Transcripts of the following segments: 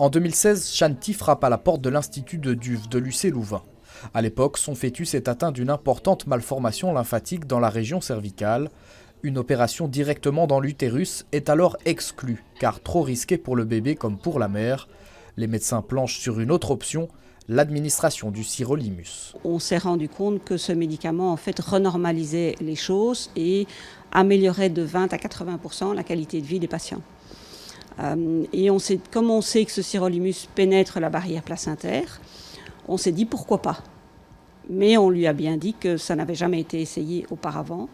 En 2016, Shanti frappe à la porte de l'Institut de Duve de Lucé-Louvain. À l'époque, son fœtus est atteint d'une importante malformation lymphatique dans la région cervicale. Une opération directement dans l'utérus est alors exclue, car trop risquée pour le bébé comme pour la mère. Les médecins planchent sur une autre option, l'administration du sirolimus. On s'est rendu compte que ce médicament en fait renormalisait les choses et améliorait de 20 à 80% la qualité de vie des patients. Et comme on sait que ce sirolimus pénètre la barrière placentaire, on s'est dit pourquoi pas. Mais on lui a bien dit que ça n'avait jamais été essayé auparavant,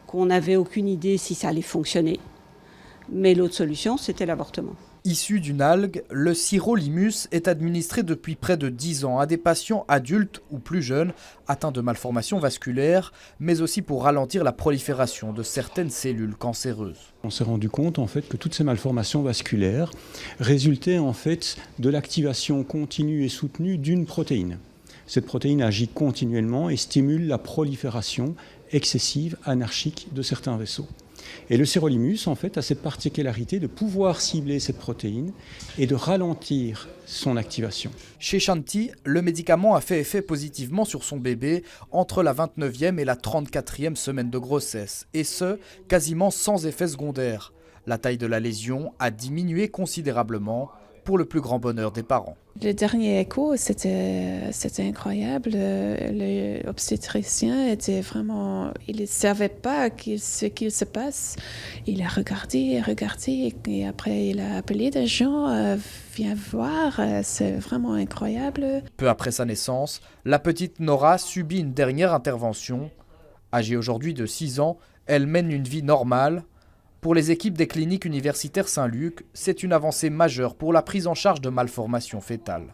qu'on n'avait aucune idée si ça allait fonctionner. Mais l'autre solution, c'était l'avortement. Issu d'une algue, le sirolimus est administré depuis près de 10 ans à des patients adultes ou plus jeunes atteints de malformations vasculaires, mais aussi pour ralentir la prolifération de certaines cellules cancéreuses. On s'est rendu compte en fait que toutes ces malformations vasculaires résultaient en fait de l'activation continue et soutenue d'une protéine. Cette protéine agit continuellement et stimule la prolifération excessive, anarchique de certains vaisseaux. Et le sirolimus, en fait, a cette particularité de pouvoir cibler cette protéine et de ralentir son activation. Chez Shanti, le médicament a fait effet positivement sur son bébé entre la 29e et la 34e semaine de grossesse, et ce, quasiment sans effet secondaire. La taille de la lésion a diminué considérablement, pour le plus grand bonheur des parents. Le dernier écho, c'était incroyable. L'obstétricien était vraiment... Il ne savait pas ce qu'il se passe. Il a regardé, et après il a appelé des gens, viens voir, c'est vraiment incroyable. Peu après sa naissance, la petite Nora subit une dernière intervention. Âgée aujourd'hui de 6 ans, elle mène une vie normale. Pour les équipes des cliniques universitaires Saint-Luc, c'est une avancée majeure pour la prise en charge de malformations fœtales.